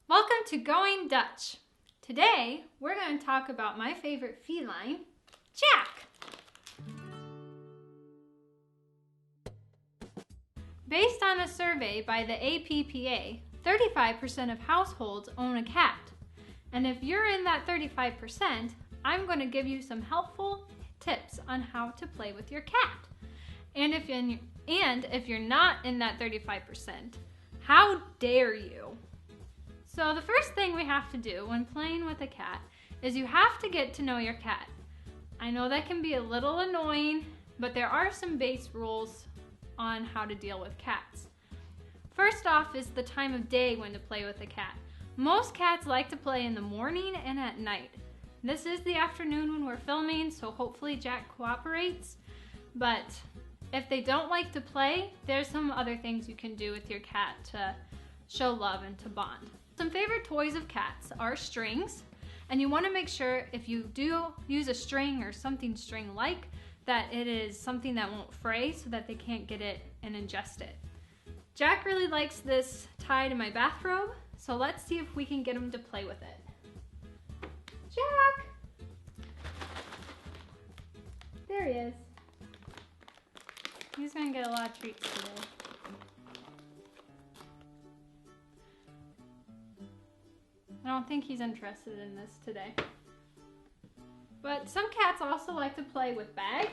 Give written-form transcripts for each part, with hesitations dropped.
Welcome to Going Dutch. Today, we're going to talk about my favorite feline, Jack. Based on a survey by the APPA, 35% of households own a cat. And if you're in that 35%, I'm going to give you some helpful tips on how to play with your cat. And if you're not in that 35%, how dare you? So the first thing we have to do when playing with a cat is you have to get to know your cat. I know that can be a little annoying, but there are some base rules on how to deal with cats. First off is the time of day when to play with a cat. Most cats like to play in the morning and at night. This is the afternoon when we're filming, so hopefully Jack cooperates. But if they don't like to play, there's some other things you can do with your cat to show love and to bond. Some favorite toys of cats are strings, and you want to make sure if you do use a string or something string-like, that it is something that won't fray so that they can't get it and ingest it. Jack really likes this tied in my bathrobe, so let's see if we can get him to play with it. Jack! There he is. He's gonna get a lot of treats today. I don't think he's interested in this today. But some cats also like to play with bags.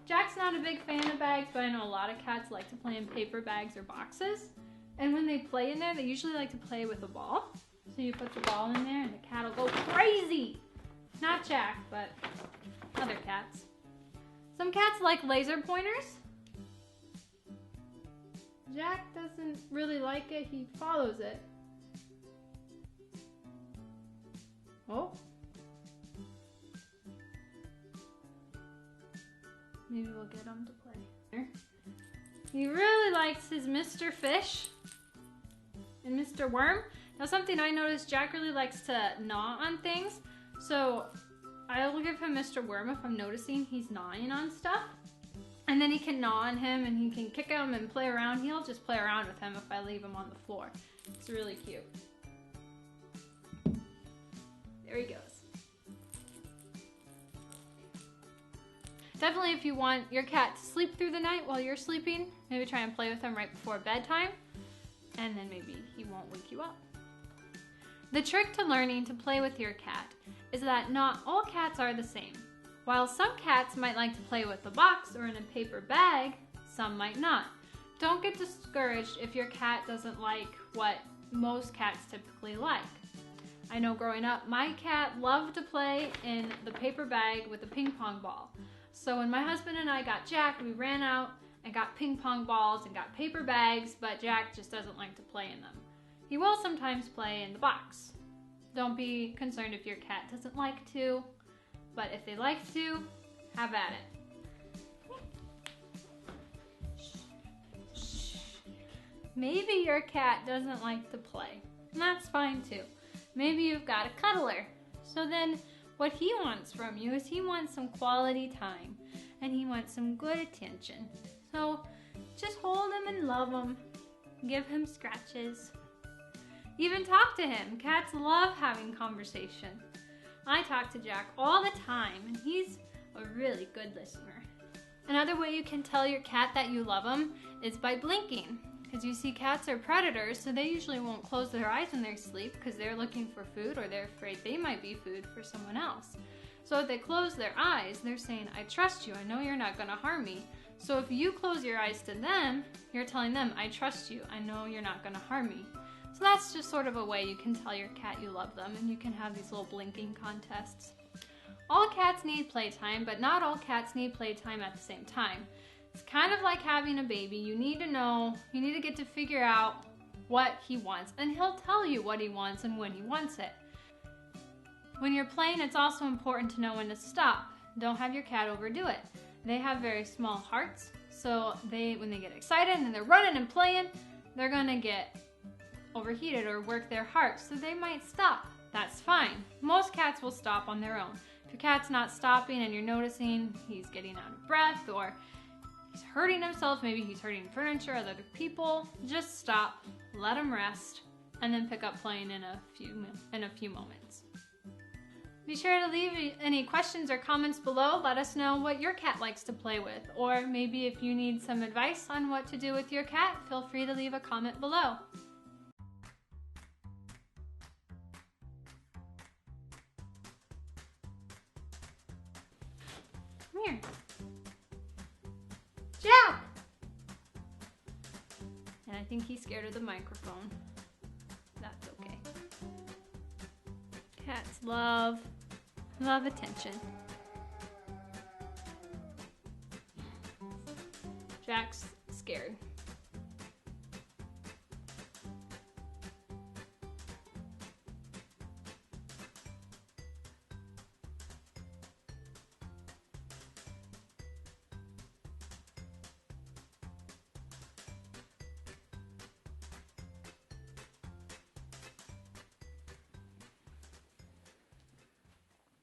Jack's not a big fan of bags, but I know a lot of cats like to play in paper bags or boxes. And when they play in there, they usually like to play with a ball. So you put the ball in there and the cat will go crazy. Not Jack, but other cats. Some cats like laser pointers. Jack doesn't really like it, he follows it. Oh. Maybe we'll get him to play. He really likes his Mr. Fish and Mr. Worm. Now something I noticed, Jack really likes to gnaw on things. So I'll give him Mr. Worm if I'm noticing he's gnawing on stuff. And then he can gnaw on him and he can kick him and play around. He'll just play around with him if I leave him on the floor. It's really cute. There he goes. Definitely if you want your cat to sleep through the night while you're sleeping, maybe try and play with him right before bedtime, and then maybe he won't wake you up. The trick to learning to play with your cat is that not all cats are the same. While some cats might like to play with a box or in a paper bag, some might not. Don't get discouraged if your cat doesn't like what most cats typically like. I know growing up, my cat loved to play in the paper bag with a ping pong ball. So when my husband and I got Jack, we ran out and got ping pong balls and got paper bags, but Jack just doesn't like to play in them. He will sometimes play in the box. Don't be concerned if your cat doesn't like to. But if they like to, have at it. Maybe your cat doesn't like to play, and that's fine too. Maybe you've got a cuddler. So then what he wants from you is he wants some quality time, and he wants some good attention. So just hold him and love him. Give him scratches. Even talk to him. Cats love having conversation. I talk to Jack all the time, and he's a really good listener. Another way you can tell your cat that you love him is by blinking. Because you see, cats are predators, so they usually won't close their eyes when they sleep because they're looking for food or they're afraid they might be food for someone else. So if they close their eyes, they're saying, I trust you, I know you're not going to harm me. So if you close your eyes to them, you're telling them, I trust you, I know you're not going to harm me. So that's just sort of a way you can tell your cat you love them, and you can have these little blinking contests. All cats need playtime, but not all cats need playtime at the same time. It's kind of like having a baby. You need to get to figure out what he wants, and he'll tell you what he wants and when he wants it. When you're playing, it's also important to know when to stop. Don't have your cat overdo it. They have very small hearts, so when they get excited and they're running and playing, they're gonna get overheated or work their heart, so they might stop. That's fine. Most cats will stop on their own. If your cat's not stopping and you're noticing he's getting out of breath or he's hurting himself, maybe he's hurting furniture or other people, just stop, let him rest, and then pick up playing in a few moments. Be sure to leave any questions or comments below. Let us know what your cat likes to play with, or maybe if you need some advice on what to do with your cat, feel free to leave a comment below. Come here. Jack! And I think he's scared of the microphone. That's okay. Cats love attention. Jack's scared.